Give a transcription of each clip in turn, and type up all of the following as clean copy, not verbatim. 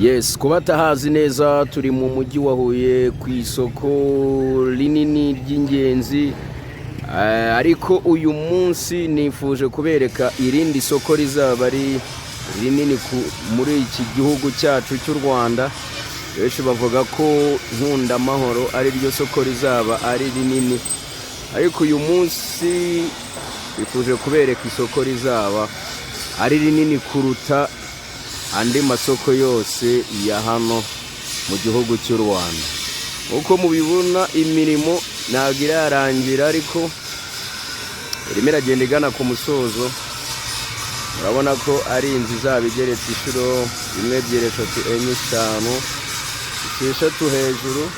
Yes, kuba tahazi neza turi mu mugi wa Huye ku isoko rinini ry'ingenzi, ariko uyu munsi nifuje kubereka irindi soko rizaba ari rinini muri iki gihugu cyacu cy'u Rwanda. Benshi bavuga ko Nkundamahoro ari ryo soko rizaba ari rinini, ariko uyu munsi nifuje kubereka isoko rizaba ari rinini kuruta andi masoko yose ya hano mu gihugu cy'u Rwanda. Uko mubibona imirimo ntabwo irarangira, ariko irimo iragenda igana ku musozo. Urabona ko ari inzu izaba igeretse inshuro 1, 2, 3, 4, 5, 6 hejuru.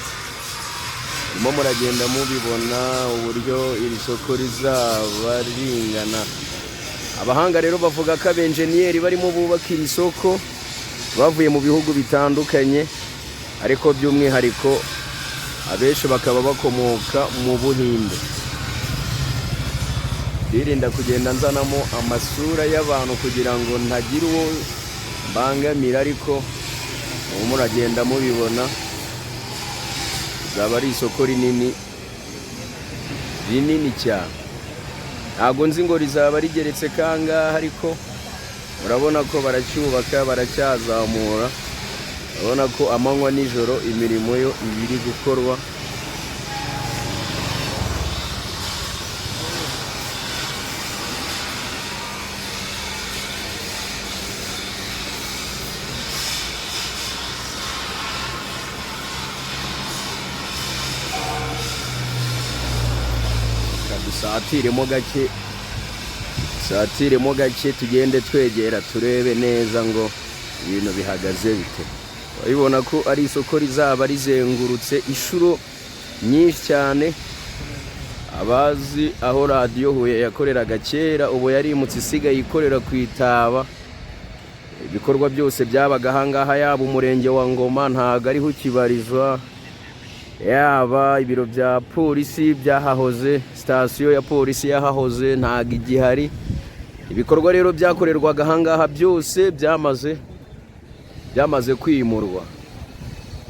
Murimo muragenda mubibona uburyo iri soko rizaba ringana. Abahanga rero bavuga ko abenjeniyeri barimo bubaka iri soko bavuye mu bihugu bitandukanye, ariko by'umwihariko abenshi bakaba bakomoka mu Buhinde. Ndirinda kugenda nzanamo amasura y'abantu kugira ngo ntagira uwo mbangamira, ariko muragenda mubibona zaba ari isoko rinini cyane. Ntabwo nzi ngo rizaba rigeretse kangahe, ariko murabona ko baracyubaka, baracyazamura. Urabona ko amanywa nijoro imirimo yo ibiri gukorwa. Satiremo gake tugende twegera turebe neza ngo ibintu bihagaze bite. Urabibona ko ari isoko rizaba rizengurutse inshuro nyinshi cyane. Abazi aho radiyo Huye yakoreraga kera, ubu yarimutse isigaye ikorera ku Itaba. Ibikorwa byose byabaga ahangaha, yaba umurenge wa Ngoma ntago ariho kibarizwa, yaba ibiro bya polisi byahahoze, sitasiyo ya polisi yahahoze ntago igihari. Ibikorwa rero byakorerwaga ahangaha byose byamaze kwimurwa.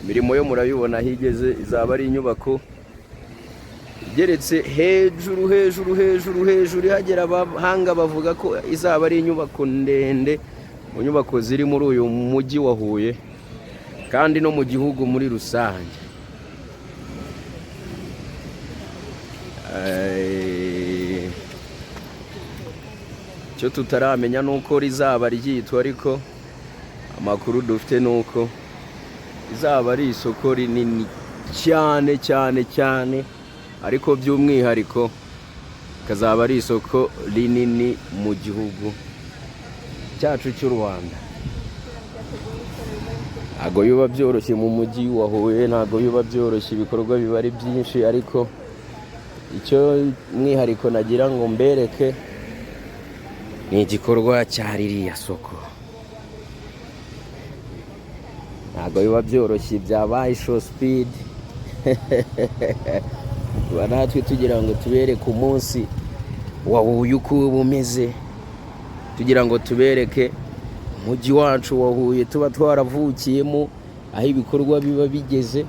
Imirimo yo murabibona higeze, izaba ari inyubako igeretse hejuru hagera. Abahanga bavuga ko izaba ari inyubako ndende mu nyubako ziri muri uyu mugi wa Huye, kandi no mu gihugu muri rusange. Cyo tutaramenya nuko rizaba ryitwa, ariko amakuru dufite nuko rizaba ari isoko rinini cyane, ariko by'umwihariko kazaba ari isoko rinini mu gihugu cyacu cy'u Rwanda. Ntago biba byoroshye mu mugi wa Huye, ntago biba byoroshye, ibikorwa biba ari byinshi, ariko icyo mwihariko nagira ngo mbereke ni igikorwa cya ririya soko. Ntago biba byoroshye, byabaye show speed. Natwe tugira ngo tubereke umunsi wa Huye uko bumeze, tugira ngo tubereke umugi wacu wa Huye tuba twaravukiyemo, aho ibikorwa biba bigeze.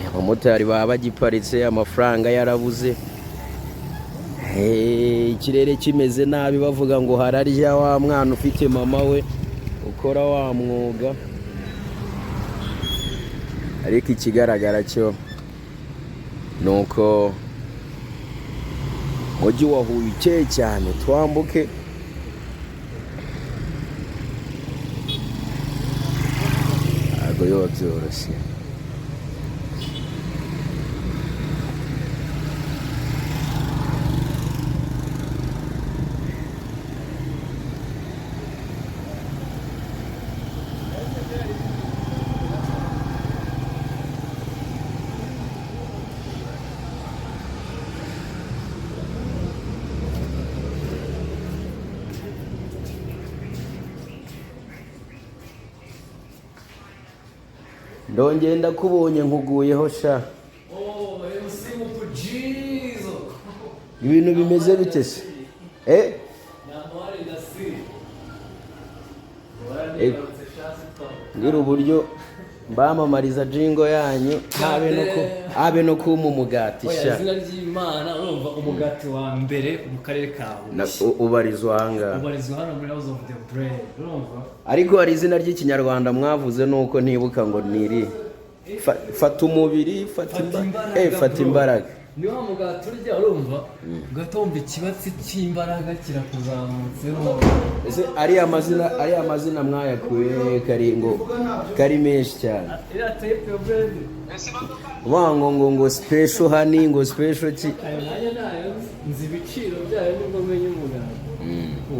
Abamotari baba bagiparitse, amafaranga yarabuze, ikirere kimeze nabi, bavuga ngo hararya wa mwana ufite mama we ukora wa mwuga. Ariko ikigaragara cyo nuko umugi wa Huye ukeye cyane. Twambuke ntabwo biba byoroshye. Ndongeye ndakubonye nkuguyeho sha. MC Mup-Gizzo. Ibintu bimeze bite se? Namwari ndasi. ngira uburyo mbamamariza jingo yanyu habe no kuma umugati sha izina ry'Imana urumva umugati wa mbere mu karere kawe ubarizwa hanga ubarizwa hano muri House of the Bread urumva ariko hari izina ry'ikinyarwanda mwavuze nuko ntibuka ngo niri fata umubiri fata imbaraga niho mugati urya urumva ugatomba ikibatsi cy'imbaraga kirakuzamutseho ese ari amazina mwayakuye kari menshi cyane ngo special honey ngo special ki ayo nayo nzi ibiciro byayo nibwo menye umugati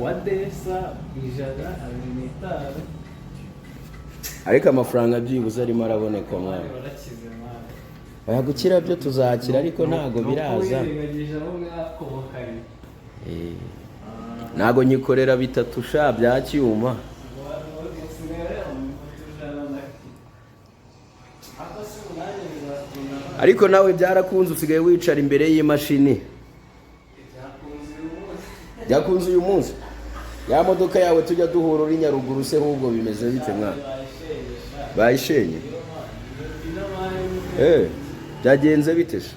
wa desa 125 ariko amafaranga byibuze arimo araboneka mwana gukira byo tuzakira ariko ntago biraza ntago nyikorera bitatu sha bya cyuma ariko nawe byarakunze usigaye wicara imbere y'imashini byakunze uyu munsi ya modoka yawe tujya duhura uri Nyaruguru se ahubwo bimeze bite mwana bayishenye byagenze bite se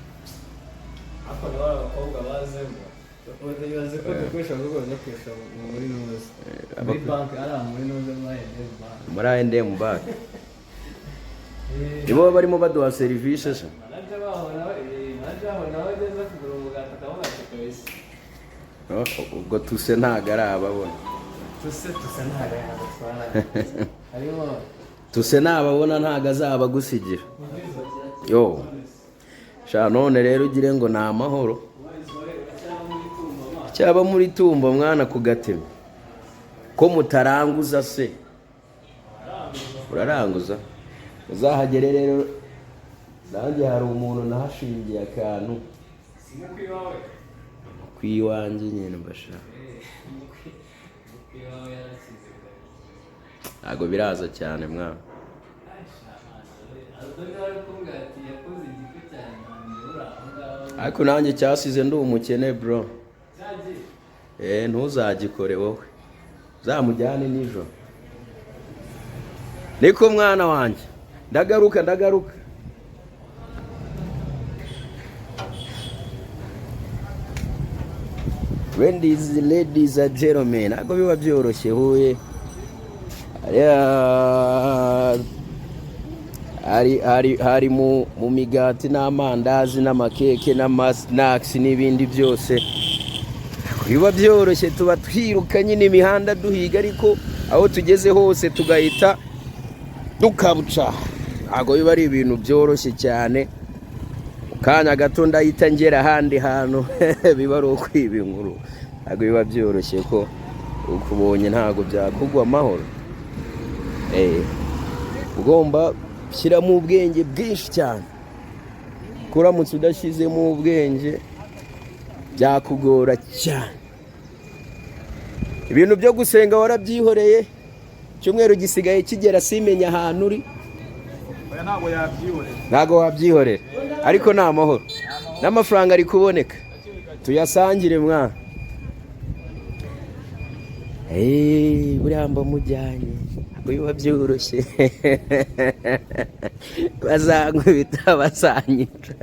akora abakobwa bazemo baze ko dukoresha ngo kwesha muri noze muri bank muri noze muri I&M bank nibo barimo baduha serivisi se ubwo tuse ntago ari ababona tuse nababona ntago azaba gusigira yo sha none rero ugire ngo ni amahoro cyaba muri tumba mwana kugatema ko mutaranguza se uraranguza uzahagere rero nanjye hari umuntu nahashingiye akantu kwiwanjye nyine mbashaka ntago biraza cyane mwana ariko nanjye cyasize ndi umukene bro ntuzagikore wowe uzamujyane nijoro niko mwana wanjye ndagaruka when these ladies and gentlemen ntabwo biba byoroshye Huye hari mu migati n'amandazi n'amakeke n'amasnacks n'ibindi byose biba byoroshye tuba twiruka nyine imihanda duhiga ariko aho tugeze hose tugahita dukabuca ntabwo biba ari ibintu byoroshye cyane kanya gato ndahita ngera ahandi hantu biba ari ukwiba inkuru ntabwo biba byoroshye ko ukubonye ntabwo byakugwa amahoro ugomba shyiramo ubwenge bwinshi cyane kuramutse udashyizemo ubwenge byakugora cyane ibintu byo gusenga warabyihoreye cyumweru gisigaye kigera simenya ahantu uri ntago wabyihorera ariko ni amahoro n'amafaranga ari kuboneka tuyasangire mwana buriya mba mujyanye ntabwo biba byoroshye bazankubita bazanyica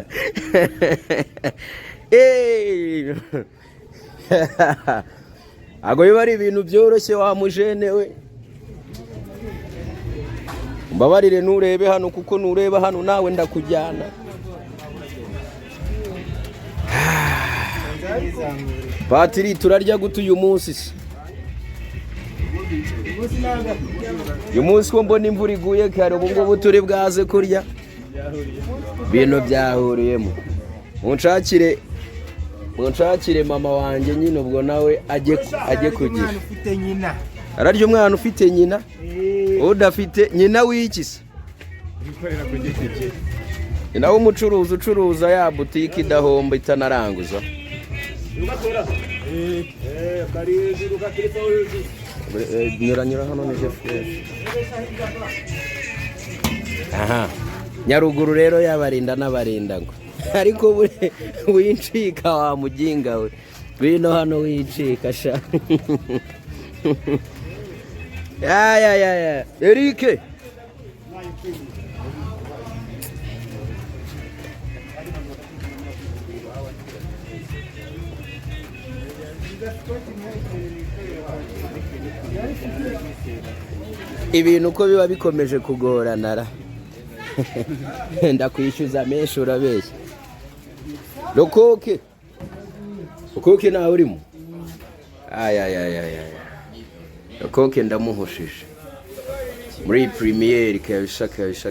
ntabwo biba ari ibintu byoroshye wa mujene we mbabarire nturebe hano kuko nureba hano nawe ndakujyana Patiri turarya gute uyu munsi se uyu munsi ko mbona imvura iguye kare ubu ngubu turi bwaze kurya bintu byahuriyemo munshakire mama wanjye nyine ubwo nawe ajye kugira ararya umwana ufite nyina udafite nyina w'iki se nyina w'umucuruzi ucuruza ya butike idahomba itanaranguza nyura hano ni fresh aha Nyaruguru rero yabarinda n'abarinda ngo ariko wincika wa muginga we bino hano wincika sha ya Eric ibintu uko biba bikomeje kugorana ra ndakwishyuza menshi urabeshya Lokoke nawe urimo Lokoke ndamuhushije muri premiere kabisha